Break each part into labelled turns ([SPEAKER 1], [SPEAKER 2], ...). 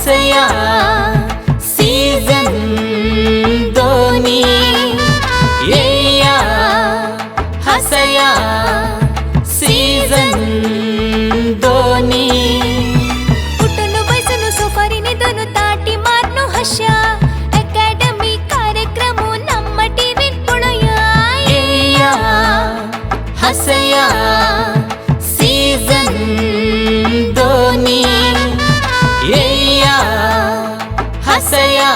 [SPEAKER 1] हसया season दोनी येया हसया season दोनी
[SPEAKER 2] उठून बसून सोफारीने दोन ताटी मारनो हशा अकॅडमी कार्यक्रम नम्म टीव्ही पुणया
[SPEAKER 1] येया हसया सीजन दोनी येया हसया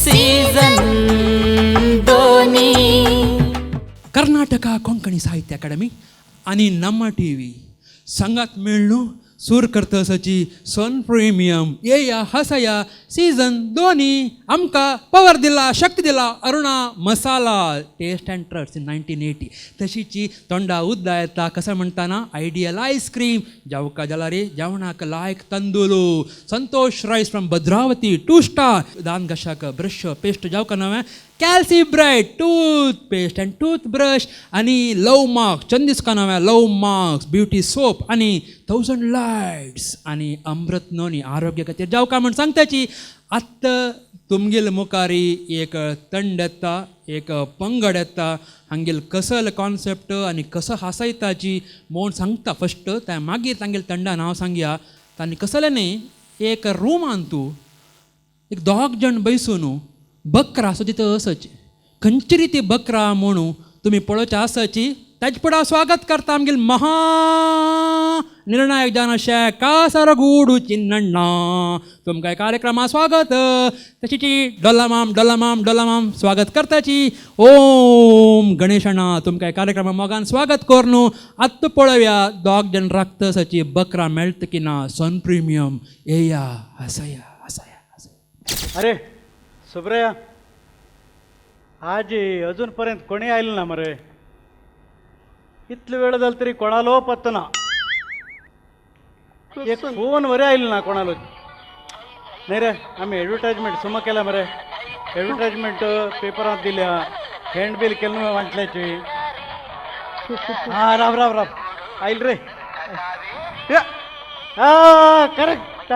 [SPEAKER 1] सीजन दोनी
[SPEAKER 3] ಕರ್ನಾಟಕ ಕೊಂಕणी साहित्य अकादमी आणि ನಮ್ಮ टीव्ही संघात मिळणू सूर करतसची सन प्रीमियम येया हसया सीझन दोन्ही आमका पवर दिला शक्ती दिला अरुणा मसाला टेस्ट अँड ट्रस्ट इन 1980 तशीची तोंडा उद्दा येता कसं म्हणताना आयडियल आईस्क्रीम जावका जलारी जेवणाक लायक तंदुलू Santosh rice from Bhadravati 2 star दान घशाक ब्रश पेस्ट जावका नव्हे Calci Bright toothpaste and toothbrush आणि लव मार्क्स चंदिस्का नव्या लव मार्क्स ब्युटी सोप आणि 1000 लाईट्स आणि अमृत नोनी आरोग्य खातीर जावका म्हण सांगताची आत्ता तुमगेल मुखारी एक तंड येता एक पंगड येता हांगेल कसल कॉन्सेप्ट आणि कसं हासयताची म्हूण सांगता फस्ट त्या मागीर तांगेल तंडान हांव सांगया तांणी कसलें न्ही एक रुमान तूं एक 2 जाण बैसून बकरा असो तिथं असच खंयची ती बकरा म्हणू तुम्ही पळोवचे आसाची ताजे फुडां स्वागत करता आमगेल महा निर्णायक जावन अशें कासारगूडू चिन्नण्णा तुमकां कार्यक्रमात स्वागत तशीची डोलामाम स्वागत करताची ओम गणेशणा तुमकां कार्यक्रमा मोगान स्वागत कर न्हू आत्ता पळोवया 2 जाण राखतसाची बकरा मेळटा की ना सन प्रिमियम येया हसया हसया हसया
[SPEAKER 4] अरे सुब्रया आज अजूनपर्यंत कोणी आयलं ना मरे इतलो वेळ झाला तरी कोणालो पत्तो ना एक फोन वरे आयलो ना कोणालो नाही रे आम्ही एडवर्टायजमेंट सुमा केला मरे एडवर्टायजमेंट पेपरात दिल्या हँड बिल केलं वाटल्याची हा राव राव राव आयल रे हा करेक्ट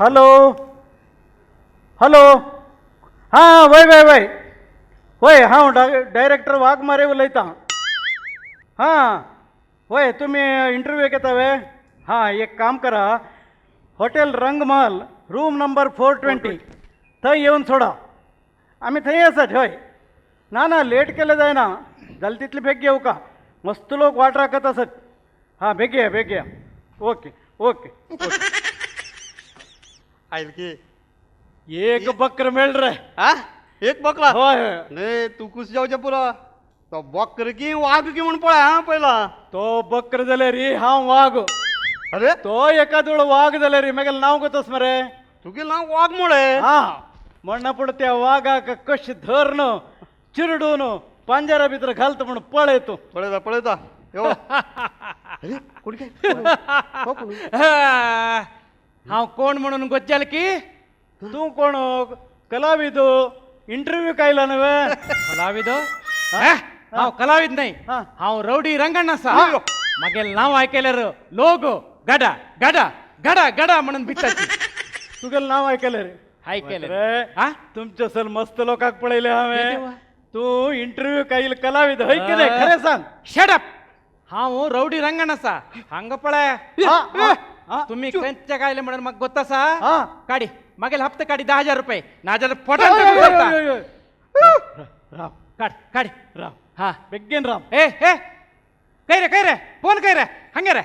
[SPEAKER 4] हॅलो हॅलो हां वय वय वय वय हांव डायरेक्टर वाघमारे उलयतां हां वय तुमी इंटरव्यूक येता वे हां एक काम करा हॉटेल रंगमहल रूम नंबर 420 थंय येवन सोडा आमी थंय आसात हय ना ना लेट केलें जायना जालें तितलें बेग येवं का मस्त लोक वाट राखत आसत हां बेग या ओके ओके
[SPEAKER 5] आयल की
[SPEAKER 4] एक बकर मेळ रे
[SPEAKER 5] हा एक बकरा
[SPEAKER 4] होय
[SPEAKER 5] नाही तू कुस जावचे पुरा तो बकर की वाघ की म्हणून पळय हा पहिला
[SPEAKER 4] तो बकर जाल्यार रे हांव वाघ
[SPEAKER 5] अरे
[SPEAKER 4] तो एकादोळ वाघ जाल्यार रे मागेलें नांव कोतोस मरे
[SPEAKER 5] तुगे नाव वाघ मुळे
[SPEAKER 4] हा म्हणना पुढे त्या वाघाक कशें धरन चिरडून पांजरा भितर घालता म्हणून पळयतो
[SPEAKER 5] पळयता यो अरे कोण काय हो कोण?
[SPEAKER 4] हांव कोण म्हणून गोज्जाल की तूं कोण कलाविद इंटरव्यू कायला नव्हे
[SPEAKER 6] कलाविद हांव कलाविद नाही हांव रवडी रंगण्ण आसा मागेल नांव आयकल्यार लोक गडा गडा गडा गडा म्हणून भिताची
[SPEAKER 4] तुगेलें नांव आयकलें रे
[SPEAKER 6] आयकलें
[SPEAKER 4] रे
[SPEAKER 6] हा
[SPEAKER 4] तुमचे सल मस्त लोकांक पळयले हांवें तूं इंटरव्यू कायल कलाविद हय कितें खरें सांग
[SPEAKER 6] शट अप हांव रवडी रंगण आसा हांगा पळय तुम्ही खंयचे कायले म्हणून म्हाका गोत आसा काडी मागेल हप्ते काडी 10,000 रुपये नाजाल्यार पोटान
[SPEAKER 4] राव
[SPEAKER 6] काड काडी
[SPEAKER 4] राव
[SPEAKER 6] हा
[SPEAKER 4] बेगीन राव
[SPEAKER 6] ए ए काय रे फोन काय रे हंगे रे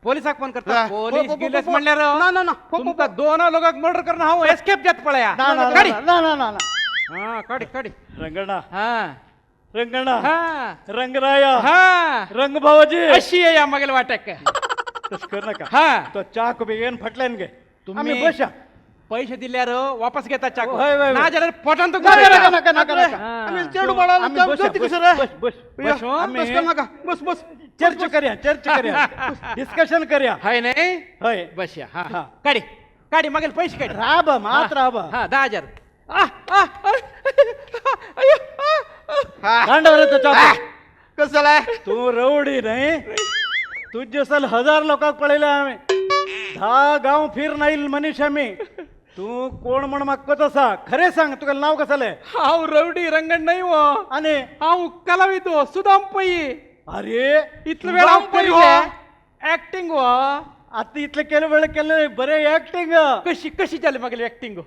[SPEAKER 6] पोलिसाक फोन करता पोलीस गिलेस म्हणल्यार
[SPEAKER 5] ना
[SPEAKER 6] तुमका 2 लोकांक मर्डर करून हांव एस्केप जात पळया काडी हा काडी काडी
[SPEAKER 4] रंगणा
[SPEAKER 6] हा
[SPEAKER 4] रंगणा
[SPEAKER 6] हा
[SPEAKER 4] रंगराया
[SPEAKER 6] हा
[SPEAKER 4] रंग भावाजी
[SPEAKER 6] अशी आहे या मागेल वाटक
[SPEAKER 4] तस कर नका
[SPEAKER 6] हा
[SPEAKER 4] तो चाक बेगीन फाटल्यान गे
[SPEAKER 6] तुम्ही
[SPEAKER 4] आम्ही बशा
[SPEAKER 6] पैसे दिल्यार वापस घेता चाकू
[SPEAKER 4] होय, होय, होय.
[SPEAKER 6] ना जाल्यार पोटान तो
[SPEAKER 5] आम्ही चेडू बाळाला
[SPEAKER 4] आम्ही
[SPEAKER 5] जाऊ
[SPEAKER 4] बशा,
[SPEAKER 5] जाती
[SPEAKER 4] बश,
[SPEAKER 5] कसं रे
[SPEAKER 4] बश, बश, बश.
[SPEAKER 6] बस, हो?
[SPEAKER 4] आम्ही
[SPEAKER 5] बस कर नका बस
[SPEAKER 4] चर्च करया डिस्कशन करया
[SPEAKER 6] हाय नाही
[SPEAKER 4] होय
[SPEAKER 6] बस या
[SPEAKER 4] हा.
[SPEAKER 6] हा काडी काडी मागेल पैसे काढ
[SPEAKER 4] राबा मात राबा
[SPEAKER 6] हा 10,000
[SPEAKER 4] गांडावर येतो चाक
[SPEAKER 5] कसं
[SPEAKER 4] तू रवडी नाही तुझे सल 1000 लोकांक पळयले हांवें 10 गांव फिर नाईल मनीस आमी तू कोण म्हण म्हाका तसा खरें सांग तुका नांव कसलें
[SPEAKER 6] हांव रवडी रंगण नाही हो
[SPEAKER 4] आनी
[SPEAKER 6] हांव कलाविद हो सुदाम पै
[SPEAKER 4] अरे
[SPEAKER 6] इतलो वेळ हांव करीले ऍक्टिंग हो
[SPEAKER 4] आता इतले केले वेळ केले बरे ऍक्टिंग
[SPEAKER 6] कशी कशी जाली मागेली ऍक्टिंग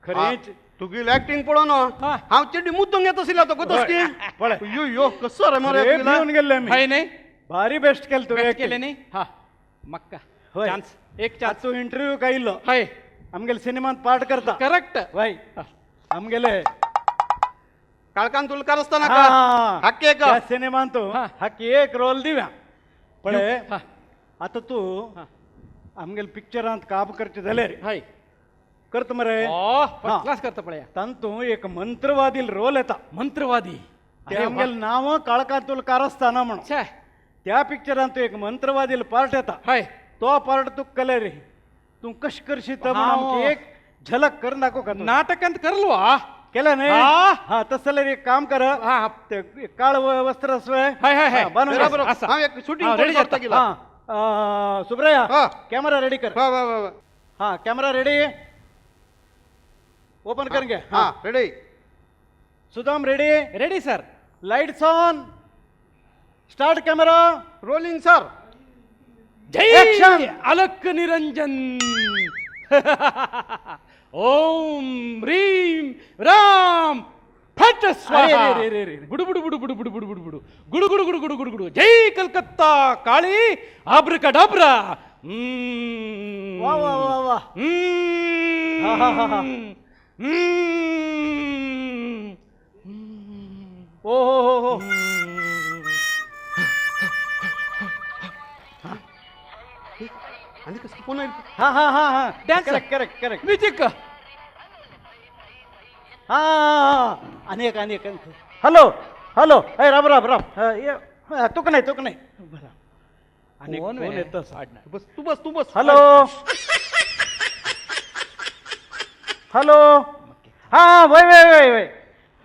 [SPEAKER 4] खरेंच
[SPEAKER 5] तुगेली ऍक्टिंग पळो न्हू
[SPEAKER 6] हा.
[SPEAKER 5] हांव चेडी मुद्दम येत आशिल्लो तो कोतस की
[SPEAKER 4] पळय.
[SPEAKER 5] यो यो कसो रे मरे
[SPEAKER 4] अरे, भिवून गेल्ले आमी
[SPEAKER 6] हाय नाही
[SPEAKER 4] भारी बेस्ट केलं तुवें
[SPEAKER 6] Best
[SPEAKER 4] acting.
[SPEAKER 6] केले नाही हा मक्का
[SPEAKER 4] होय.
[SPEAKER 6] चान्स एक
[SPEAKER 4] आज
[SPEAKER 6] चान्स
[SPEAKER 4] तू इंटरव्यू कायल्लो
[SPEAKER 6] हाय
[SPEAKER 4] आमगेले सिनेमांत पार्ट करता
[SPEAKER 6] करेक्ट
[SPEAKER 4] वय आमगेले
[SPEAKER 5] काळकान तुला कारस्ताना
[SPEAKER 4] हा,
[SPEAKER 5] का
[SPEAKER 4] हा.
[SPEAKER 5] हक्के एक
[SPEAKER 4] त्या सिनेमांत तू
[SPEAKER 6] हा.
[SPEAKER 4] हाकी एक रोल दिव्या पळय
[SPEAKER 6] हा.
[SPEAKER 4] आता तू
[SPEAKER 6] हा.
[SPEAKER 4] आमगेले पिक्चरांत काम करचे जाले रे
[SPEAKER 6] हाय
[SPEAKER 4] करता मरे
[SPEAKER 6] ओ
[SPEAKER 4] हा.
[SPEAKER 6] फर्स्ट क्लास करता पळया
[SPEAKER 4] तांतू एक मंत्रवादी रोल येता
[SPEAKER 6] मंत्रवादी
[SPEAKER 4] ते
[SPEAKER 6] अरे
[SPEAKER 4] आमगेले नांव काळकांत तुला कारस्ताना म्हणून
[SPEAKER 6] छे
[SPEAKER 4] त्या पिक्चरांत तू एक मंत्रवादी पार्ट येता
[SPEAKER 6] हाय
[SPEAKER 4] तो पार्ट तू केले रे तू कश करशीत
[SPEAKER 6] हा.
[SPEAKER 4] म्हणून एक झलक कर दाखव का तू
[SPEAKER 6] नाटकांत करलो हा
[SPEAKER 4] केलं नाही
[SPEAKER 6] हा.
[SPEAKER 4] हा तसं जाल्यार एक काम कर
[SPEAKER 6] हा.
[SPEAKER 4] ते काळ वस्त्र असवे
[SPEAKER 6] हाय, हाय, हाय.
[SPEAKER 4] बांधून घे.
[SPEAKER 5] बरोबर
[SPEAKER 6] असा.
[SPEAKER 5] हांव एक शूटिंग
[SPEAKER 6] हा, ready
[SPEAKER 5] करता
[SPEAKER 6] जाता.
[SPEAKER 5] गेला
[SPEAKER 4] सुब्रया
[SPEAKER 5] हा.
[SPEAKER 4] कॅमेरा रेडी कर
[SPEAKER 5] वा वा वा वा.
[SPEAKER 4] हा कॅमेरा रेडी ओपन कर घे
[SPEAKER 5] हा ready
[SPEAKER 4] Sudam ready
[SPEAKER 6] ready sir
[SPEAKER 4] lights on start camera
[SPEAKER 5] rolling sir
[SPEAKER 6] जय
[SPEAKER 4] Action.
[SPEAKER 6] अलक निरंजन ओम ह्रीम राम फट स्वाहा
[SPEAKER 4] अरे, रे, रे, रे.
[SPEAKER 6] बुडु बुडु बुडु बुडु बुडु बुडु बुडु बुडु गुडु गुडु गुडु गुडु गुडु गुडु जय कलकत्ता काळी आब्रकडाब्रा
[SPEAKER 4] वा वा वा वा हा, हा, हा, हा. ओ हो हो हो
[SPEAKER 5] आणि कसं पुन्हा
[SPEAKER 4] हा हा हा हा
[SPEAKER 6] Dance.
[SPEAKER 4] Correct correct correct
[SPEAKER 6] music
[SPEAKER 4] हा अनेक अनेक हॅलो हॅलो हे राम राम राम तुक नाही बरं अनेक
[SPEAKER 6] कोण
[SPEAKER 4] फोन
[SPEAKER 6] वे?
[SPEAKER 4] येतं
[SPEAKER 5] तू बस तू बस
[SPEAKER 4] हॅलो हॅलो हा वय वय वय वय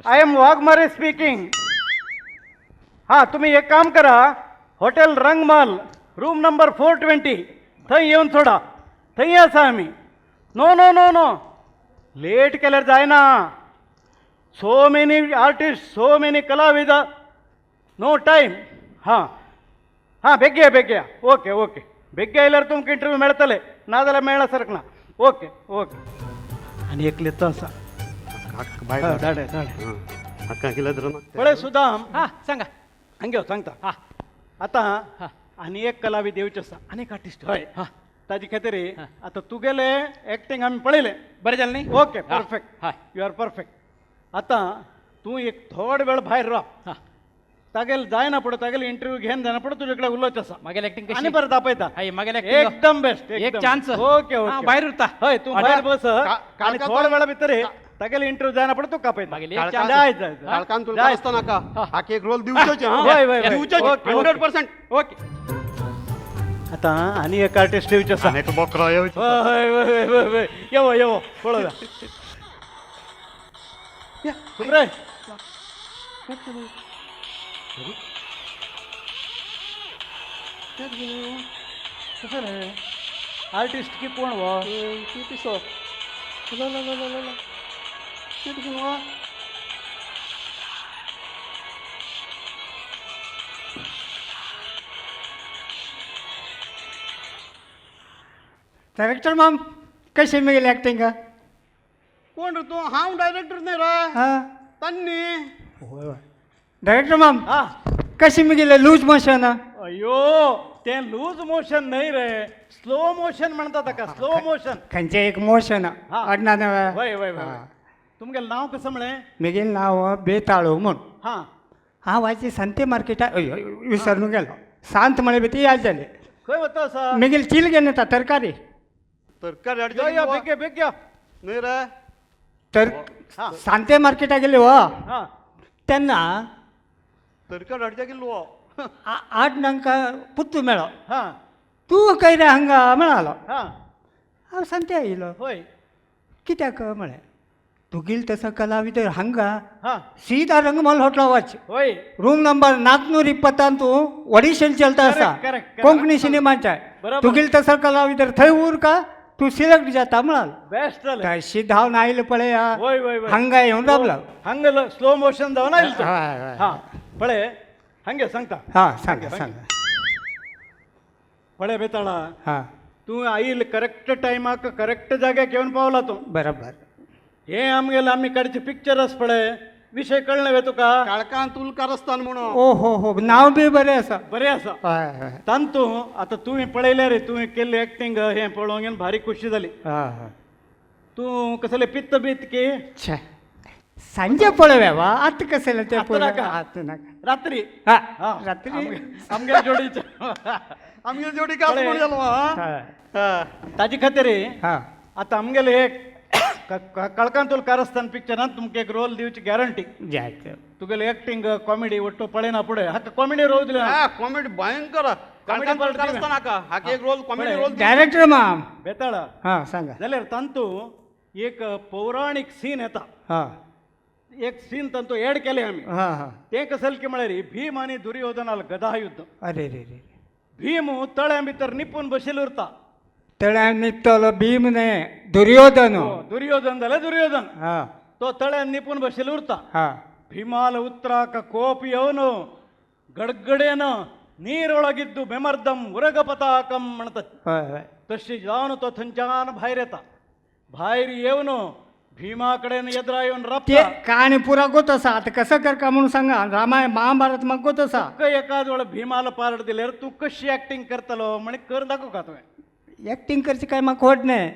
[SPEAKER 4] आय एम वाघमारे स्पीकिंग हा तुम्ही एक काम करा हॉटेल रंगमल रूम नंबर 420 थंय येवन सोडा थंय आसा आमी no no no no late केल्यार जायना so many artist so many कलाविद नो टायम हां हां बेग्या बेग्या ओके ओके बेग्या येयल्यार तुमकां इंटरव्यू मेळटले नाजाल्यार मेळना सरकना ओके ओके आनी एक लेतो आसा
[SPEAKER 5] बाय
[SPEAKER 4] धाडे धाडे
[SPEAKER 5] हक्का केला तर
[SPEAKER 4] पळय सुदाम
[SPEAKER 6] हा सांगा
[SPEAKER 4] हंगे सांगता
[SPEAKER 6] हा
[SPEAKER 4] आता
[SPEAKER 6] हा.
[SPEAKER 4] आनी एक कलाविद येवचे आसा
[SPEAKER 6] अनेक आर्टिस्ट
[SPEAKER 4] हय
[SPEAKER 6] हा
[SPEAKER 4] ताजे खातीर
[SPEAKER 6] हा.
[SPEAKER 4] आता तुगेले एक्टिंग आमी पळयलें
[SPEAKER 6] बरें जालें नाही
[SPEAKER 4] ओके
[SPEAKER 6] हा,
[SPEAKER 4] परफेक्ट
[SPEAKER 6] हय
[SPEAKER 4] यू आर परफेक्ट आता तूं एक थोड वेळ भायर राव
[SPEAKER 6] हा
[SPEAKER 4] तागेल जायना पडो तागेले इंटरव्यू घेन जायना पडो तुजे कडेन उलोवचें आसा
[SPEAKER 6] मागेल ऍक्टिंग
[SPEAKER 4] आनी
[SPEAKER 6] कशी
[SPEAKER 4] परत दापयता
[SPEAKER 6] हाय मागेल ऍक्टिंग
[SPEAKER 4] एकदम बेस्ट
[SPEAKER 6] एक चान्स
[SPEAKER 4] ओके ओके
[SPEAKER 6] भायर उरता
[SPEAKER 4] हय तू भायर बस
[SPEAKER 5] का-
[SPEAKER 4] आनी
[SPEAKER 5] काळका
[SPEAKER 4] थोड्या
[SPEAKER 5] तो-
[SPEAKER 4] वेळा भितर तागेले इंटरव्यू जायना पडो तू कापयता
[SPEAKER 6] मागेल एक
[SPEAKER 5] काळका-
[SPEAKER 6] चान्स
[SPEAKER 4] जाय जाय जाय.
[SPEAKER 5] काळकान तुला
[SPEAKER 4] जाय.
[SPEAKER 5] कारस्ताना का हाक एक रोल दिवचोचे
[SPEAKER 4] वय, वय, वय.
[SPEAKER 5] दिवचोचे
[SPEAKER 4] ओके, ओके.
[SPEAKER 5] 100%
[SPEAKER 6] ओके
[SPEAKER 4] आता आनी एक आर्टिस्ट येवचे आसा
[SPEAKER 5] एक बकरा येवचे
[SPEAKER 4] हय वय वय वय वय येवो येवो पळोवया सुब्रय आर्टिस्ट की कोण वो
[SPEAKER 7] डायरेक्टर मॅम कशी मिळेल ॲक्टिंग
[SPEAKER 5] कोण रे तू हांव डायरेक्टर नाही रे
[SPEAKER 7] हां
[SPEAKER 5] तान्नी
[SPEAKER 7] डायरेक्टर मॅम
[SPEAKER 4] हा
[SPEAKER 7] कशी मिळेल लूज मोशन
[SPEAKER 4] अयो ते लूज मोशन नाही रे स्लो मोशन म्हणतात ताका स्लो मोशन
[SPEAKER 7] खंयचे एक मोशन
[SPEAKER 4] हा.
[SPEAKER 7] अडना
[SPEAKER 4] वय वय वय तुमगेलें नांव कसं म्हळें
[SPEAKER 7] मिगेल नाव बेताळो म्हूण
[SPEAKER 4] हां
[SPEAKER 7] हांव आयज सांते मार्केटा विसरून गेलो सांत म्हळे बी ती याद जाले
[SPEAKER 4] खंय वता आसा
[SPEAKER 7] मिगेल चिल घेवन येता तरकारी
[SPEAKER 5] तरकारी
[SPEAKER 4] यो
[SPEAKER 5] हाडचे
[SPEAKER 4] यो बेग्या बेग्या
[SPEAKER 5] नाही रे
[SPEAKER 7] तर
[SPEAKER 4] हा.
[SPEAKER 7] सांते मार्केटा गेले हो
[SPEAKER 4] हां
[SPEAKER 7] तेन्ना
[SPEAKER 5] तरकारी हाडचे गेलो
[SPEAKER 7] 8 नंका पुत्तू मेळो
[SPEAKER 4] हां
[SPEAKER 7] तूं खंय रे हांगा म्हणालो
[SPEAKER 4] हां
[SPEAKER 7] हांव सांते आयलो
[SPEAKER 4] होय
[SPEAKER 7] कित्याक म्हळें तुगील तसं कलाविद ಹಂಗ
[SPEAKER 4] ಹಾ
[SPEAKER 7] ಸೀದಾ ರಂಗಮಹಲ್ ಹೋಟ್ಲ ವಾಚ್
[SPEAKER 4] होय
[SPEAKER 7] रूम नंबर 420 ऑडिशन चलता असा
[SPEAKER 4] Correct, correct.
[SPEAKER 7] कोंकणी सिनेमाचा
[SPEAKER 4] बरोबर.
[SPEAKER 7] तुगील तसं कलाविदर थंय उर का तू सिलेक्ट जाता म्हणाल
[SPEAKER 4] बेस्ट झालं
[SPEAKER 7] तशी धाव नाही पळे
[SPEAKER 4] होय होय होय
[SPEAKER 7] हंगा येऊन दाबला
[SPEAKER 4] ಹಂಗ ಸ್ಲೋ ಮೋಷನ್ ದವನ ಇಲ್ಲ ಹಾ ಪಳೆ ಹಂಗೆ सांगता
[SPEAKER 7] हा सांगा सांगा
[SPEAKER 4] पळे बेताळा
[SPEAKER 7] हा
[SPEAKER 4] तू आईल करेक्ट टायमाक करेक्ट जाग्याक येऊन पावला तू
[SPEAKER 7] बरोबर
[SPEAKER 4] हे आमगेला आम्ही कडचे पिक्चरच पळे विषय कळणं तुका
[SPEAKER 5] काळकान तुल कारस्थान म्हणून
[SPEAKER 7] ओ हो नाव बी बरे असा
[SPEAKER 4] बरे असा
[SPEAKER 7] हय, हय.
[SPEAKER 4] तांतू आता तुम्ही पळयले रे तुम्ही केले ऍक्टिंग हे पळोवंक येवन भारी खुशी झाली
[SPEAKER 7] हा, हा.
[SPEAKER 4] तू कसले पित्त बीत की
[SPEAKER 7] छे सांजे पळव्या वा आत कसेला ते
[SPEAKER 4] आत नाका.
[SPEAKER 7] आत नका
[SPEAKER 4] रात्री
[SPEAKER 7] हा
[SPEAKER 4] हा
[SPEAKER 7] रात्री
[SPEAKER 4] आमगे जोडीचं
[SPEAKER 5] आमगे जोडी का
[SPEAKER 4] पळे.
[SPEAKER 5] म्हणून गेलो हा
[SPEAKER 7] हा,
[SPEAKER 4] ताजी खातीर
[SPEAKER 7] हा
[SPEAKER 4] आता आमगेले हे कळकान तुला कारस्थान पिक्चरान तुमका एक रोल दिवची गॅरंटी
[SPEAKER 7] जायचं
[SPEAKER 4] तुगेले ऍक्टिंग कॉमेडी ಒಟ್ಟು पळेना पुढे हाका कॉमेडी रोल दिला
[SPEAKER 5] कॉमेडी भयंकर काळकान तुल कारस्थान हाका हाके एक रोल कॉमेडी रोल
[SPEAKER 7] डायरेक्टर माम
[SPEAKER 4] बेताळ
[SPEAKER 7] हा सांगा
[SPEAKER 4] जाल्यार तांतू एक पौराणिक सीन येता
[SPEAKER 7] हा
[SPEAKER 4] एक सीन तांतू एड केले आम्ही
[SPEAKER 7] हा हा
[SPEAKER 4] ते कसल की म्हळ्यार भीम आणि दुर्योधनाला गदा युद्ध
[SPEAKER 7] अरे रे रे
[SPEAKER 4] भीम तळ्या भितर निपून बसेल उरता
[SPEAKER 7] तळ्यान निघतलो भीमने दुर्योधन
[SPEAKER 4] दुर्योधन जाल्यार दुर्योधन
[SPEAKER 7] हा
[SPEAKER 4] तो तळ्यान निपून बसेल उरता
[SPEAKER 7] हा
[SPEAKER 4] ಭೀಮಾಲ ಉತ್ತರಾಕ ಕೋಪಿಯವನು ಗಡ್ಗಡೇನ ನೀರೊಳಗಿದ್ದು ಬೆಮರ್ದಂ ಉರಗ ಪತಾಕಂ म्हणतात
[SPEAKER 7] होय होय
[SPEAKER 4] तशी जाऊन तो थंच्यान भायर येता भायर येवन भीमाकडेन येद्रा येऊन
[SPEAKER 7] ते
[SPEAKER 4] रपता
[SPEAKER 7] कहाणी पुरा गोत असा आता कसं कर का म्हणून सांगा रामायण महाभारत मग गोत असा
[SPEAKER 4] एकाच वेळ भीमाला पारड दिल्यावर तू कशी ऍक्टिंग करतलो म्हणे कर दाखव का तुम्ही
[SPEAKER 7] ऍक्टिंग करची काय मग होत नाही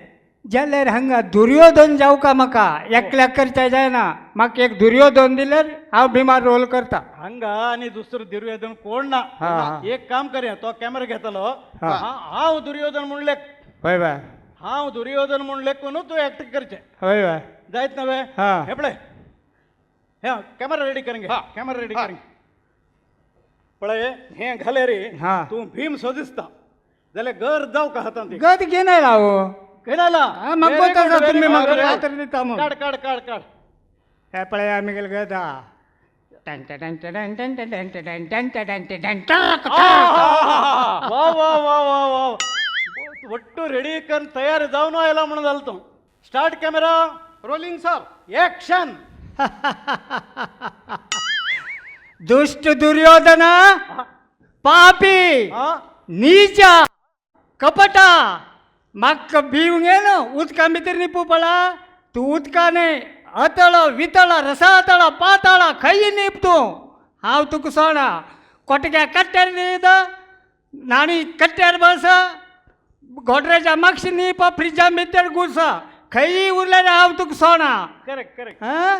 [SPEAKER 7] जाल्यार हांगा दुर्योधन जाऊ का म्हाका एकल्या करच्या जायना म्हाका एक दुर्योधन दिल्यार हांव भीमार रोल करता
[SPEAKER 4] हंगा आणि दुसरं दुर्योधन कोण ना
[SPEAKER 7] हा, हा.
[SPEAKER 4] एक काम करूया तो कॅमेरा घेतलो हांव दुर्योधन म्हणले
[SPEAKER 7] होय बाय
[SPEAKER 4] हांव दुर्योधन म्हणले कोण तू ऍक्टिंग करचे
[SPEAKER 7] होय बाय
[SPEAKER 4] जायत नव्हे
[SPEAKER 7] हा.
[SPEAKER 4] हे पळे हे कॅमेरा रेडी करेंगे कॅमेरा रेडी करेंगे पळे हे घाले रे
[SPEAKER 7] हा.
[SPEAKER 4] तू भीम सोदिसता जाल्यार घर जाऊ का हातांत
[SPEAKER 7] गत घे नाही राव
[SPEAKER 4] घेणाला
[SPEAKER 7] हा, मग गोत असा तुम्ही मग रात्र दिता मग
[SPEAKER 4] काढ काढ काढ काढ
[SPEAKER 7] हे पळय आम्ही गेलो गदा टन टन टन टन टन टन टन टन टन टन टन टन
[SPEAKER 4] वा वा वा वा वा ಒಟ್ಟು ರೆಡಿ ಕನ್ ತಯಾರಿ ಜಾವನು ಎಲ್ಲ म्हणत start camera
[SPEAKER 5] rolling sir
[SPEAKER 4] action
[SPEAKER 7] दुष्ट दुर्योधन पापी नीच कपट मक्क भिवंगेन उदका भितर निपू पळा तू उदकाने अतळ वितळ रसातळ पातळ खई निपतू हांव तुका सोडा कोटग्या कट्ट्यार न्हीद नाणी कट्ट्यार बस घोटऱ्याच्या मागशी न्हीप फ्रिजा भितर घुस खई उरल्यार हांव तुका सोडा
[SPEAKER 4] करेक्ट करेक्ट
[SPEAKER 7] हा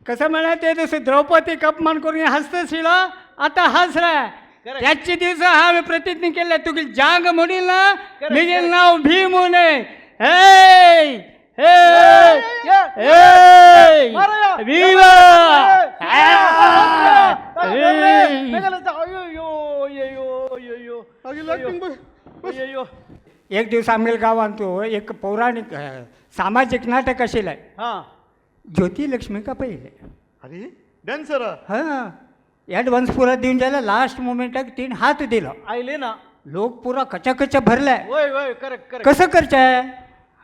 [SPEAKER 7] कसं म्हणा ते दिवशी द्रौपदी अपमान करून हसतशील आता हस रे त्याचे दिवस हांवें प्रतिज्ञा केल्या तुगे जांग म्हणील ना मिगेल नाव भीम म्हणे एक दिवस आमगेल्या गांवांत तू एक पौराणिक सामाजिक नाटक आशिल्लें
[SPEAKER 4] हा
[SPEAKER 7] ज्योती लक्ष्मी का पहिले
[SPEAKER 5] अरे डान्सर
[SPEAKER 7] हां ॲडव्हान्स पुरा देऊन जायला लास्ट मोमेंटाक तीन हात दिलो
[SPEAKER 4] आयले ना
[SPEAKER 7] लोक पुरा कचा भरलाय
[SPEAKER 4] वय वय करेक्ट करेक्ट
[SPEAKER 7] कसं करचाय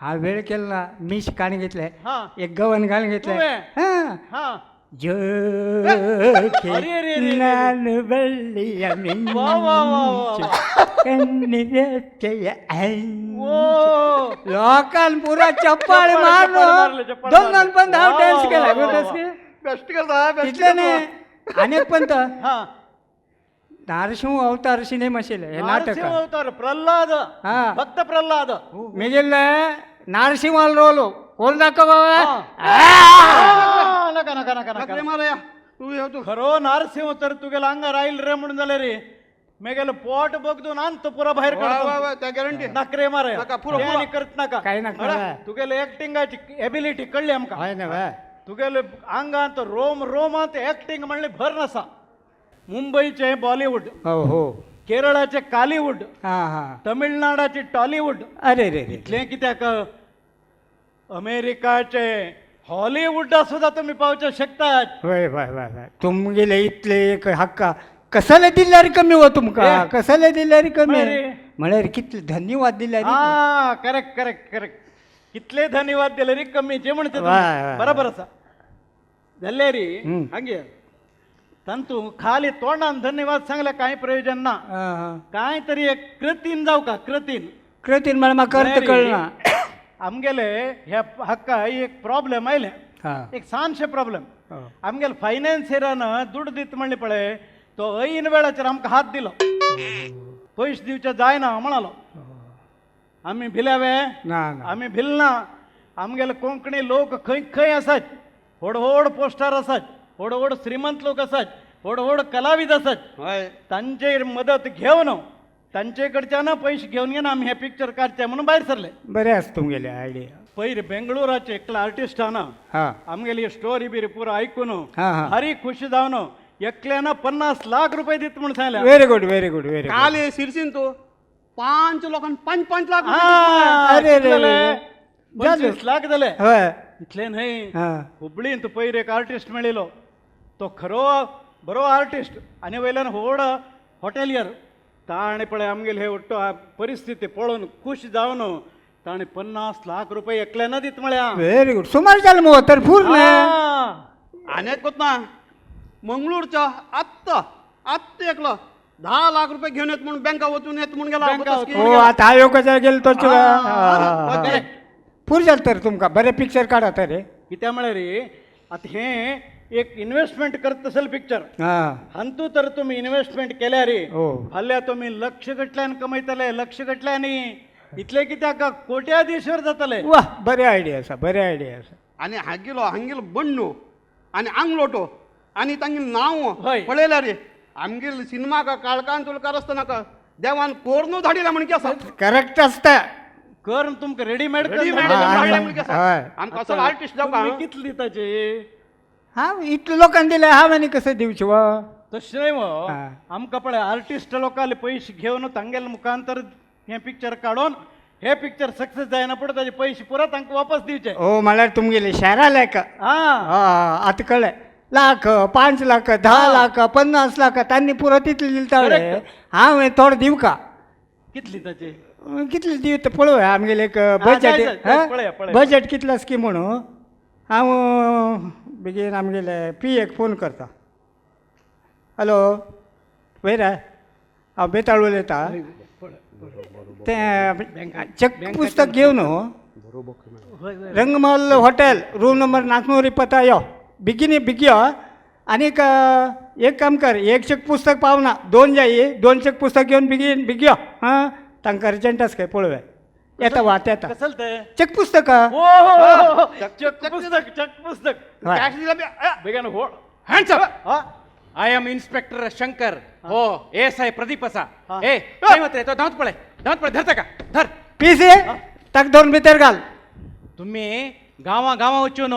[SPEAKER 7] हा वेळ केला मी शिकाण घेतलंय
[SPEAKER 4] हा
[SPEAKER 7] एक गवन घालून घेतलंय
[SPEAKER 4] तुम्ही?
[SPEAKER 7] हां
[SPEAKER 4] हा
[SPEAKER 7] जो
[SPEAKER 4] अरे, अरे, अरे. वा, वा, वा, वा. ओ
[SPEAKER 7] लोकांन पुरा चप्पाळ मारलो
[SPEAKER 4] मारले, चप्पाळ
[SPEAKER 7] दोन
[SPEAKER 4] मारले.
[SPEAKER 7] पण हांव
[SPEAKER 4] वा,
[SPEAKER 7] डान्स
[SPEAKER 4] वा,
[SPEAKER 7] केला
[SPEAKER 4] वा, वा.
[SPEAKER 7] डान्स
[SPEAKER 5] बेस्ट करता बेस्ट
[SPEAKER 7] तितले नाही अनेक पंत
[SPEAKER 4] हा
[SPEAKER 7] नारसिंह अवतार सिनेमा आशिल्ले हे नाटक
[SPEAKER 4] नारसिंह अवतार प्रल्हाद
[SPEAKER 7] हा.
[SPEAKER 4] भक्त प्रल्हाद
[SPEAKER 7] मी गेल्ले नारसिंहाल रोलो कोण दाखव
[SPEAKER 4] नका नका नका नका
[SPEAKER 5] नका मारया तू येऊ तू
[SPEAKER 4] खरो नारसिंह तर तुगेला अंगार आईल रे म्हणून झाले रे मेगेल पोट बगदून आणतो पुरा बाहेर
[SPEAKER 5] वा वा
[SPEAKER 4] काढतो
[SPEAKER 5] वा त्या गॅरंटी
[SPEAKER 4] नकरे मारे
[SPEAKER 5] नका, पुरं, पुरं.
[SPEAKER 4] करत नका
[SPEAKER 7] काही नका.
[SPEAKER 4] बरं? तुगेले ऍक्टिंगाची एबिलिटी कळली आमका
[SPEAKER 7] होय ना बा.
[SPEAKER 4] तुगेले अंगांत रोम रोमांत ऍक्टिंग म्हणले भर नसा मुंबईचे बॉलिवूड
[SPEAKER 7] हो हो
[SPEAKER 4] केरळाचे कालीवूड
[SPEAKER 7] हा हा
[SPEAKER 4] तमिळनाडाची टॉलिवूड
[SPEAKER 7] अरे रे रे
[SPEAKER 4] इथले कित्याक अमेरिकाचे हॉलिवूडला सुद्धा तुम्ही पाहू शकतात
[SPEAKER 7] होय बाय बाय बाय तुमगेले इथले एक हक्का कसाला दिल्यार कमी हो तुमका
[SPEAKER 4] ए.
[SPEAKER 7] कसाला दिल्यार कमी
[SPEAKER 4] म्हळे.
[SPEAKER 7] म्हळ्यार कितले धन्यवाद दिल्यार
[SPEAKER 4] हा करेक्ट करेक्ट करेक्ट कितले धन्यवाद दिले रे कमी जे म्हणते तुम्ही.
[SPEAKER 7] वा, वा.
[SPEAKER 4] बरोबर असा झाले रे
[SPEAKER 7] हम्म.
[SPEAKER 4] हंगे तंतू खाली तोंडान धन्यवाद सांगला काही प्रयोजन ना काहीतरी एक कृतीन जाऊ का कृतीन
[SPEAKER 7] कृतीन मला म्हाका अर्थ
[SPEAKER 4] नाही रे.
[SPEAKER 7] कळना
[SPEAKER 4] आमगेले ह्या हक्का एक प्रॉब्लेम आयले
[SPEAKER 7] हा
[SPEAKER 4] एक छानशे प्रॉब्लेम
[SPEAKER 7] हो.
[SPEAKER 4] आमगेल फायनान्सियरानं दुड्ड दित म्हणले पळे तो ऐन वेळाचेर आमकां हात दिलो पयशे दिवचे जायना म्हणालो आम्ही भिल्यावे
[SPEAKER 7] ना ना
[SPEAKER 4] आम्ही भिलना आमगेले कोंकणी लोक खंय खंय आसात व्हड व्हड पोस्टर आसात व्हड व्हड श्रीमंत लोक आसात व्हड व्हड कलाविद आसात
[SPEAKER 5] हय
[SPEAKER 4] तांचे मदत घेवन तांचे कडच्यान पयशे घेवन येवन आमी हे पिक्चर काडचे म्हणून भायर सरले
[SPEAKER 7] बरें आसा तुमगेले आयडिया
[SPEAKER 4] पयर बेंगळुराचे एकलो आर्टिस्ट आहा ना
[SPEAKER 7] हा
[SPEAKER 4] आमगेली स्टोरी बिरी पुरो ऐकून
[SPEAKER 7] हा, हा.
[SPEAKER 4] भारी खुशी जावन एकल्यानं 50 लाख रुपये दित म्हणून सांगल्या
[SPEAKER 7] very good very good very good
[SPEAKER 5] काल हे शिरसीन तू 5 लोकांना 5 लाख रुपये
[SPEAKER 4] हा,
[SPEAKER 7] अरे रे
[SPEAKER 4] किती झाले?
[SPEAKER 7] रे.
[SPEAKER 4] 25 लाख झाले
[SPEAKER 7] होय
[SPEAKER 4] इतले न्हय
[SPEAKER 7] हा
[SPEAKER 4] हुबळीन तो पयर एक आर्टिस्ट मेळिलो तो खरो बरो आर्टिस्ट आनी वयल्यान व्हड हॉटेलियर ताणें पळय आमगेले हे ಒಟ್ಟು परिस्थिती पळोवन खूश जावन ताणें 50 लाख रुपये एकल्यान दित म्हळ्या
[SPEAKER 7] व्हेरी गुड सुमार जालें मगो तर पूर्ण
[SPEAKER 5] आणि एक ना मंगळूरच्या आत्ता एकलो 10 लाख रुपये घेऊन येत म्हणून बँका वचून येत म्हणून गेला
[SPEAKER 4] बँका
[SPEAKER 5] होतास की?
[SPEAKER 7] हो आता हा येवकाच्या गेलो तो
[SPEAKER 5] correct.
[SPEAKER 7] पूर जाल तर तुमका बरे पिक्चर काढा तर रे
[SPEAKER 4] कित्या म्हळ्यार रे आतां हे एक इन्व्हेस्टमेंट करत असेल पिक्चर
[SPEAKER 7] हा
[SPEAKER 4] हंतू तर तुम्ही इन्व्हेस्टमेंट केल्या रे
[SPEAKER 7] हो.
[SPEAKER 4] फाल्यां तुम्ही लक्ष गटल्यान कमयतले लक्ष गटल्यानी इतले कित्याक कोट्याधीश्वर जातले
[SPEAKER 7] वा बरे आयडिया आसा बरे आयडिया आसा
[SPEAKER 5] आणि हांगेलो बण्णू आणि आंगलोटो आणि तांगेल नाव
[SPEAKER 4] हय.
[SPEAKER 5] पळयला रे आमगेल सिनेमा का काळकान तुलकार असतना का देवान कोरनो धाडिला म्हण की असा
[SPEAKER 7] करेक्ट आसता
[SPEAKER 4] कर तुमकां रेडीमेड
[SPEAKER 5] रेडीमेड
[SPEAKER 7] हा,
[SPEAKER 5] धाडला म्हण की असा
[SPEAKER 7] हय.
[SPEAKER 5] आमकां असो आर्टिस्ट जाऊ का
[SPEAKER 4] कितली दिताचे
[SPEAKER 7] हा इतले लोकांनी दिले हांव आनी कशें दिवचे व
[SPEAKER 4] तशें न्हय मो
[SPEAKER 7] हा.
[SPEAKER 4] आमकां पळय आर्टिस्ट लोकांले पयशे घेवन तांगेले मुखांतर हे पिक्चर काडून हे पिक्चर सक्सेस जायना पुढे ताजे पयशे परत तांकां वापस दिवचे
[SPEAKER 7] हो म्हळ्यार तुमगेले शारा लायक
[SPEAKER 4] हा
[SPEAKER 7] आतां कळ्ळें लाख 5 लाख 10 लाख 50 लाख तांणी पुरो तितले दिलता
[SPEAKER 4] Correct.
[SPEAKER 7] हांव थोडे दिव का
[SPEAKER 4] कितली ताचे
[SPEAKER 7] कितले दिव ते पळोवया आमगेले एक
[SPEAKER 4] जाय,
[SPEAKER 7] बजेट
[SPEAKER 4] जाय, पळया, पळया.
[SPEAKER 7] बजेट कितलो आसा की म्हणून हांव बेगीन आमगेले पी एक फोन करता हॅलो वयर हांव बेताळ उलयतां तें चेक पुस्तक घेवन रंगमहल हॉटेल रूम नंबर 420 यो बेगीन यो आनीक एक काम कर एक चेक पुस्तक पावना 2 जायी 2 चेक पुस्तक घेवन बेगीन यो हां तांकां अर्जंट आसा काय पळोवया येता वाट येता
[SPEAKER 4] कसल ते
[SPEAKER 7] चेक पुस्तक
[SPEAKER 4] ओ चक पुस्तक
[SPEAKER 7] हय.
[SPEAKER 5] कॅश दिला बी,
[SPEAKER 4] बेगन हो
[SPEAKER 6] हँड्स अप
[SPEAKER 4] हा
[SPEAKER 6] आय एम इन्स्पेक्टर शंकर हो एस आय प्रदीप असा
[SPEAKER 4] हा.
[SPEAKER 6] ए काय मत रे तो धावत पळे धरता का धर
[SPEAKER 7] पीसी ताका धरून भितर घाल
[SPEAKER 6] तुम्ही गावा वचून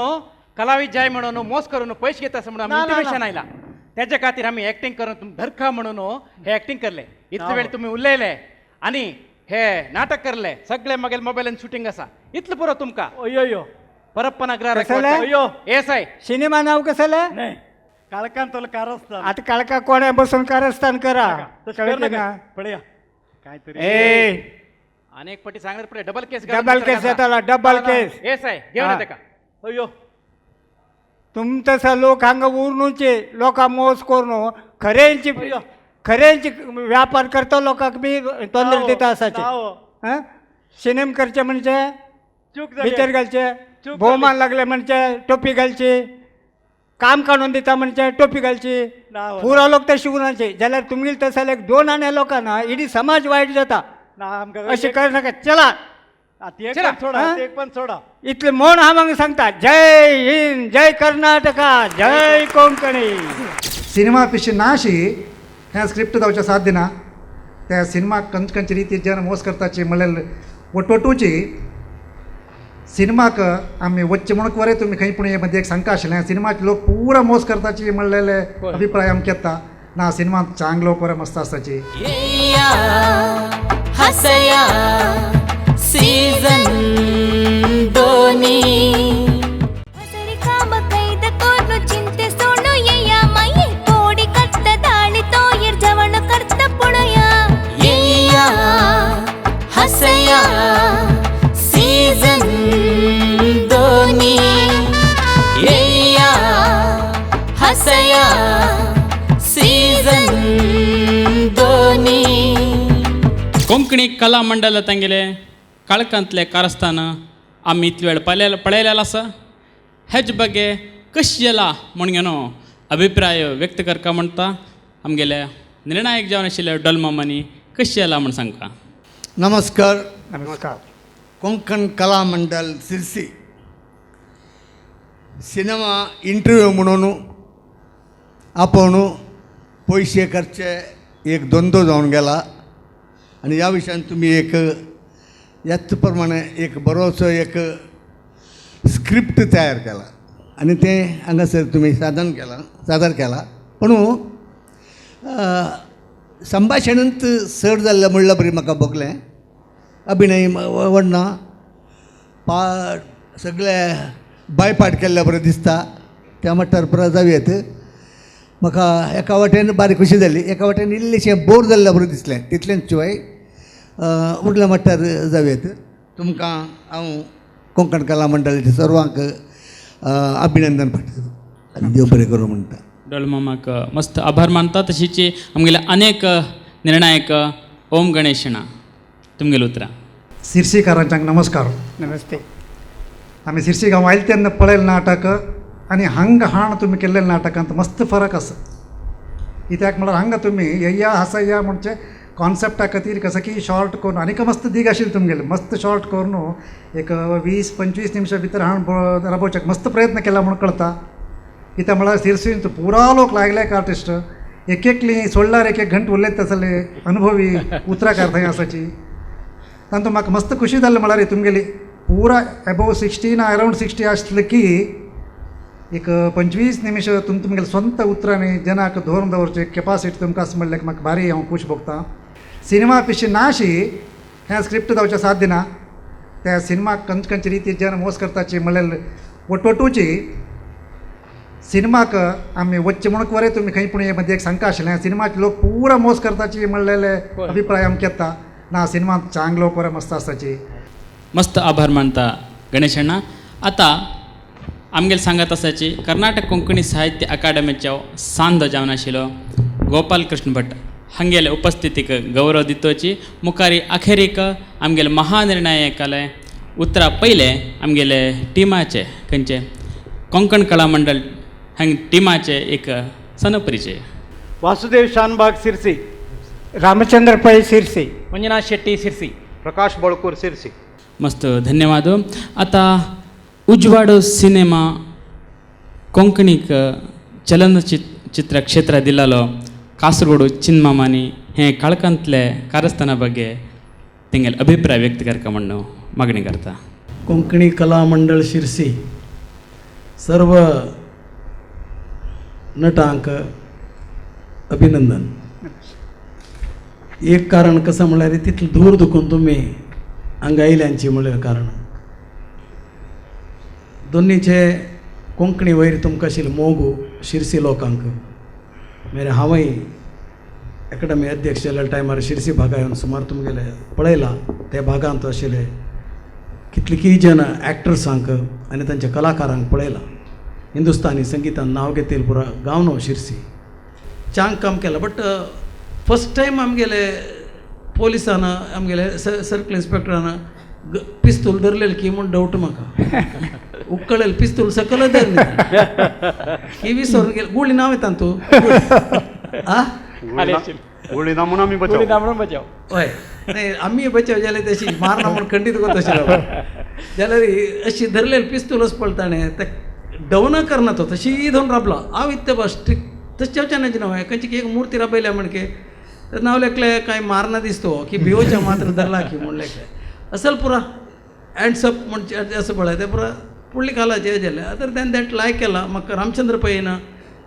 [SPEAKER 6] कलावीद जाय म्हणून मोस करून पैसे घेता असं म्हणून
[SPEAKER 4] ना, ना,
[SPEAKER 6] मोटिवेशन
[SPEAKER 4] ना.
[SPEAKER 6] आयला त्याच्या खातीर आम्ही ऍक्टिंग करून तुम्ही धरखा म्हणून हे ऍक्टिंग करले इतले
[SPEAKER 4] हो.
[SPEAKER 6] वेळ तुम्ही उरलेले आणि हे नाटक करले सगळे मगेल मोबाईलान शूटिंग असा इतलं पुरो तुमका
[SPEAKER 4] अयो
[SPEAKER 6] परप्पन
[SPEAKER 7] कसले?
[SPEAKER 4] अयो
[SPEAKER 6] एस आय
[SPEAKER 7] सिनेमा नाव कसलं
[SPEAKER 4] नाही काळकान तुला कारस्ता
[SPEAKER 7] आता काळका कोण्या बसून कारस्थान करा
[SPEAKER 4] तसं कर
[SPEAKER 7] कळलं
[SPEAKER 4] नका.
[SPEAKER 7] ना
[SPEAKER 4] पळया काहीतरी
[SPEAKER 7] ए
[SPEAKER 6] अनेक पटी सांगत पडे डबल केस
[SPEAKER 7] डबल केस येताला डबल केस
[SPEAKER 6] एस आय घेऊन
[SPEAKER 7] हा.
[SPEAKER 6] येते का
[SPEAKER 4] अयो
[SPEAKER 7] तुमचं लोक हांगा उरणूचे लोकां मोस करून खऱ्यांची व्यापार करता लोकांक बी तोंदर दिता आसाचे हां सिनेम करचे म्हणजे
[SPEAKER 4] चूक झाली.
[SPEAKER 7] भितर घालचे
[SPEAKER 4] चूक
[SPEAKER 7] भोवमान लागले म्हणजे टोपी घालची काम काढून दिता म्हणजे टोपी घालची
[SPEAKER 4] नाव.
[SPEAKER 7] पुरो लोक तशी उरनाचे जाल्यार तुमगेले तसं एक 2 आण्या लोकांना इडी समाज वायट जाता
[SPEAKER 4] ना आमकां
[SPEAKER 7] अशें करनाका चला
[SPEAKER 4] आता एक
[SPEAKER 6] चला.
[SPEAKER 4] पण सोडा
[SPEAKER 7] हा?
[SPEAKER 4] एक पण सोडा
[SPEAKER 7] इतले म्हण हांव हांगा सांगता जय हिंद जय कर्नाटका जय कोंकणी
[SPEAKER 8] ಸಿನಿಮಾ ಪಿಶಿ ನಾಶಿ ह्या स्क्रिप्ट जावच्या साथ दिना त्या सिनेमा खंयचे रिती जन मोस करताची म्हणल्यार वटवटूची सिनेमाक आमी वच्चे म्हणून वरे तुमी खंय पूण हे मध्ये एक शंका आशिल्लें सिनेमाचे लोक पुरा मोस करताची म्हणलेले अभिप्राय आमचे येता ना सिनेमा चांगलो बरो मस्त आसताची
[SPEAKER 1] येया हसया सीझन 2
[SPEAKER 9] कोंकणी कला मंडळ तांगेले काळखांतले कारस्थान आमी इतले वेळ पळयलेलो आसा हेज बगे कशें जाला म्हण घेनो अभिप्राय व्यक्त करता म्हणटा आमगेले निर्णायक जावन आशिल्ले डॉल मामानी कशें जाला म्हण सांगता.
[SPEAKER 10] नमस्कार.
[SPEAKER 7] नमस्कार.
[SPEAKER 10] कोंकण कला मंडळ सिरसी सिनेमा इंटरव्यू म्हणून आपण पैसे खर्चे एक धंदो जावन गेला आणि ह्या विशयान तुम्ही एक याच प्रमाणे एक बरोसो एक स्क्रिप्ट तयार केला आणि ते हांगासर तुम्ही सादर केला पण संभाशणांत चड जाल्लें म्हणल्यार बरी म्हाका बगलें अभिनय व्हडना सगळे बायपाट केल्ल्या बरें दिसता त्या मट्टार पुरो जावयेत. म्हाका एका वाटेन बारीक खुशी जाली एका वाटेन इल्लेशें बोर जाल्लें बरें दिसलें तितलेंच शिवाय उरल्या मट्टार जावयेत. तुमकां हांव कोंकण कला मंडळाच्या सर्वांक अभिनंदन पाठयता आनी देव बरें करूं म्हणटा.
[SPEAKER 9] डॉल मामाक मस्त आभार मानता. तशीच आमगेले अनेक निर्णायक ओम गणेशणा तुमगेली उतरां.
[SPEAKER 8] शिरसीकारांच्यांक नमस्कार.
[SPEAKER 7] नमस्ते.
[SPEAKER 8] आमी शिरसी गांव आयले तेन्ना पळयलें नाटक आनी हांगा हाण तुमी केल्लें नाटकांत मस्त फरक आसा. कित्याक म्हळ्यार हांगा तुमी येया हसया म्हणचे कॉन्सेप्टा खातीर कसं की शॉर्ट करून आनीक मस्त दीग आशिल्ले तुमगेले मस्त शॉर्ट करून एक 20-25 निमिषां भितर हाण राबोवच्याक मस्त प्रयत्न केला म्हणून कळटा. कित्याक म्हळ्यार शिरसींत पुरा लोक लागले एक आर्टिस्ट एक एकली सोडल्यार एक घंट उलयत आसले अनुभवी उतराकार थंय आसाची. तातूंत म्हाका मस्त खुशी जाल्ली म्हळ्यार तुमगेली पुरा अबाव 60 ना अरावंड 60 आसले की एक 25 निमिष तुमगेले स्वंत उतरांनी जनाक धरून दवरचे कॅपासिटी तुमकां आसा म्हणल्यार म्हाका भारी हांव खूश भोगता. सिनेमा पिशी नाशी हें स्क्रिप्ट जावचें साथ दिना त्या सिनेमाक खंयची रिती जन मोस करताची म्हणल्यार वटवटूची सिनेमाक आमी वच्चे म्हणून वरे तुमी खंय पूण हे मध्ये एक शंका आशिल्लें सिनेमाचे लोक पुरा मोस करताची म्हणलेले अभिप्राय आमकां येता ना सिनेमा चांग लोक वरे मस्त आसताची.
[SPEAKER 9] मस्त आभार मानता गणेशण्णा. आता आमगेले सांगत आसाची कर्नाटक कोंकणी साहित्य अकादमीचो सांद जावन आशिल्लो गोपाल कृष्ण भट हांगेले उपस्थितीक गौरव दितोची मुखारी अखेरीक आमगेले महानिर्णायकाले उतरां पयले आमगेले टिमाचे खंयचे कोंकण कला मंडळ हांग टिमाचे एक सन परिचय.
[SPEAKER 4] वासुदेव शानबाग सिरसी,
[SPEAKER 7] रामचंद्र पै सिरसी,
[SPEAKER 6] मंजुनाथ शेट्टी सिरसी,
[SPEAKER 5] प्रकाश बळकूर सिरसी.
[SPEAKER 9] मस्त धन्यवाद. आता उजवाडो सिनेमा कोंकणीक चलनचित्र क्षेत्र दिल्लो कासरगोडू चिन्मामानी हे काळखांतले कारस्थाना बगे तेंगेले अभिप्राय व्यक्त करता म्हणून मागणी करता.
[SPEAKER 11] कोंकणी कला मंडळ शिरसी सर्व नटांक अभिनंदन. एक कारण कसं म्हळ्यार तितलें दूर दुखून तुमी हांगा आयल्यांची म्हळ्यार कारण दोनीचे कोंकणी वयर तुमकां आशिल्ले मोग शिरसी लोकांक मेरे हांवय एकाडेमी अध्यक्ष जाल्ल्या टायमार शिरसी भागा येवन सुमार तुमगेले पळयला त्या भागांत आशिल्ले कितलींय जन एक्टर्सांक आनी तांच्या कलाकारांक पळयला. हिंदुस्तानी संगीतान नांव घेतिल्लो पुरो गांव न्हू शिरसी चांग काम केलां. बट फस्ट टायम आमगेले पोलिसान आमगेले सर्कल इन्स्पेक्टरान पिस्तूल धरलेले की म्हूण डावट म्हाका उकळलेले पिस्तूल सकल धरले की विसरून गेले. गुळी नांव येता तूं
[SPEAKER 5] गुळी ना म्हणून आमी बचाव.
[SPEAKER 11] हय नाही आमी बचाव जाले तशी मारना म्हणून खंडीत करता आशिल्लो जाल्यार अशी धरलेली पिस्तूलच पळताणे ते डवना करना तो तशी धरून राबला. हांव इतले बस स्ट्रिक्ट तशें जेवच्यानाची न्हू खंयची एक मुर्ती राबयल्या म्हणके नांव लेखले कांय मारना दिसतो की भिवच्या मात्र धरला की म्हूण लेखले असल पुरा हँड्स अप म्हणचे असं पळय ते पुरा फुडली कालाचे हे जालें. अदर दॅन दॅट लायक केला म्हाका रामचंद्र पैन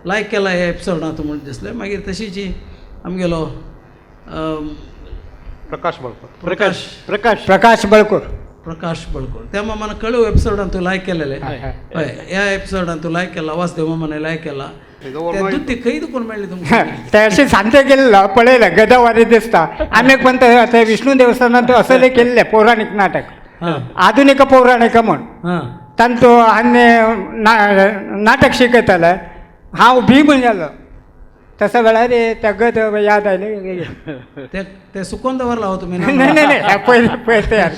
[SPEAKER 11] लायक केला हे एपिसोडांत म्हूण दिसलें. मागीर तशीच आमगेलो
[SPEAKER 5] प्रकाश बळकूर.
[SPEAKER 7] प्रकाश बळकूर.
[SPEAKER 11] प्रकाश बळकूर त्या मामान कळू एपिसोडान तूं लायक केलेले हय ह्या एपिसोडान तूं लायक केला वासदेव मामाने लायक केला. ते खंय दुखून मेळ्ळी तुमकां
[SPEAKER 7] ते अशें सांगते गेल्लो पळयलें गदावारी दिसता. आनी एक पण ते विष्णू देवस्थानांत असले केल्ले पौराणिक नाटक आधुनिक पौराणिक म्हूण तांतूं आनी नाटक शिकयताले. हांव भी म्हणलेलो तसं वेळार तेगत याद आयलें
[SPEAKER 11] ते सुकोंदवर लावतो मी
[SPEAKER 7] नाही नाही नाही पहिले पहिले यार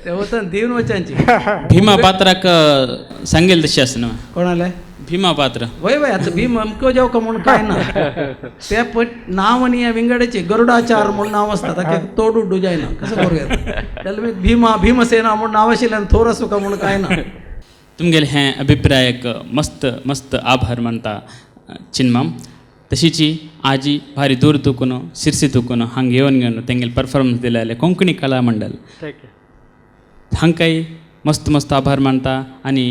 [SPEAKER 11] ते होतं देऊन वचांची
[SPEAKER 9] भीमा पात्राक सांगेल तशी असं ना
[SPEAKER 11] कोणाला
[SPEAKER 9] भीमा पात्र
[SPEAKER 11] वय वय आता भीम अमको जाऊ का म्हणून काय ना ते पण नाव आणि या विंगडाचे गरुडाचार म्हणून नाव असतात ताका तोड उड्डू जाय ना कसं करूया त्याला मी भीमसेना म्हणून नाव आशिल्ल्यान थोर असू का म्हणून काय ना
[SPEAKER 9] तुमगेले हे अभिप्रायक मस्त मस्त आभार मानता चिन्माम तशीची आजी भारी दूर तुकून शिरसी तुकून हांग येवन घेवन तेंगेले परफॉर्मन्स दिले कोंकणी कला मंडळ हांकाय मस्त मस्त आभार मानता आणि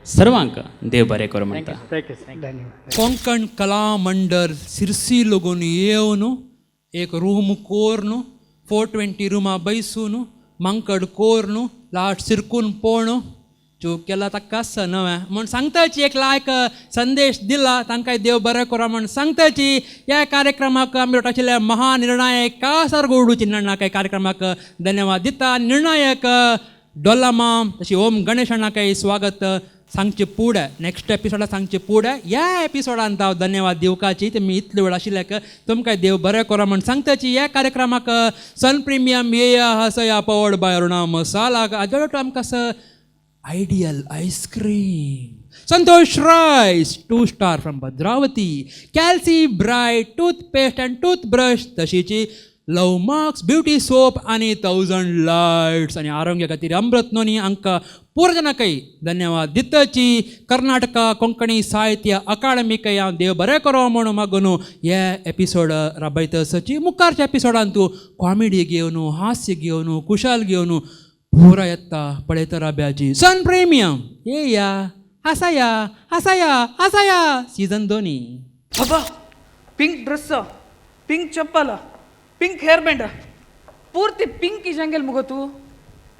[SPEAKER 9] सर्वांक देव बरें करूं म्हणटा
[SPEAKER 3] कोंकण कला मंडळ सिरसी लोगून येवन एक रूम कोरन 420 रुमा बैसून मंकड कोरन लास्ट सिरकून पोवन जो केला ताकाच नव्या म्हण सांगताची एक लायक संदेश दिला तांकां देव बरें करूं म्हण सांगताची ह्या कार्यक्रमाक आमी आशिल्ल्या महानिर्णायक कासार गोडू चिन्नाकाय कार्यक्रमाक धन्यवाद दिता निर्णायक डोल्लामाम तशी ओम गणेशाणाकाय स्वागत सांगचे पुढे नेक्स्ट एपिसोडाक सांगचे पुढे ह्या एपिसोडांत हांव धन्यवाद दिवपाची तुमी इतले वेळ आशिल्ल्याक तुमकां देव बरें करूं म्हण सांगताची ह्या कार्यक्रमाक सन प्रिमियम येया हसया पवर्ड बाय अरुणा मसाला आजवळ आमकां ideal ice cream Santosh rice 2 star from Bhadravati Calci Bright toothpaste and toothbrush तशीची लव मार्क्स ब्युटी सोप आणि 1000 लायट्स आणि आरोग्या खातीर अमृत नोनी हांकां पूर्जनाकय धन्यवाद दिताची कर्नाटका कोंकणी साहित्य अकादमीकय हांव देव बरें करो म्हणून मागून हे एपिसोड राबयता आसची मुखारच्या एपिसोडांत तूं कॉमेडी घेवन हास्य घेवन कुशाल घेवन पुरा येता पळयता राब्याची सन प्रेमियम येया हसाया हसाया हसाया सीझन 2
[SPEAKER 1] ಅಬ್ಬಾ ಪಿಂಕ್ ಡ್ರೆಸ್ ಪಿಂಕ್ ಚಪ್ಪಲ ಪಿಂಕ್ ಹೇರ್ ಬ್ಯಾಂಡ್ ಪೂರ್ತಿ ಪಿಂಕ್ ಇಜಂಗೆಲ್ ಮುಗತು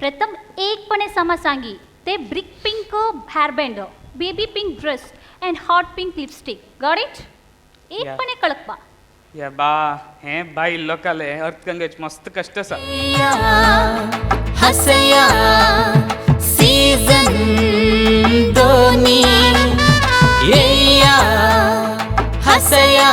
[SPEAKER 2] प्रथम एकपणे समा सांगी ते brick pink hair band baby pink dress and hot pink lipstick got it एकपणे कळकपा
[SPEAKER 1] या बा हे बाई लोकाले अर्थगंगेच मस्त कष्ट सा
[SPEAKER 6] हसया सीझन 2 येया हसया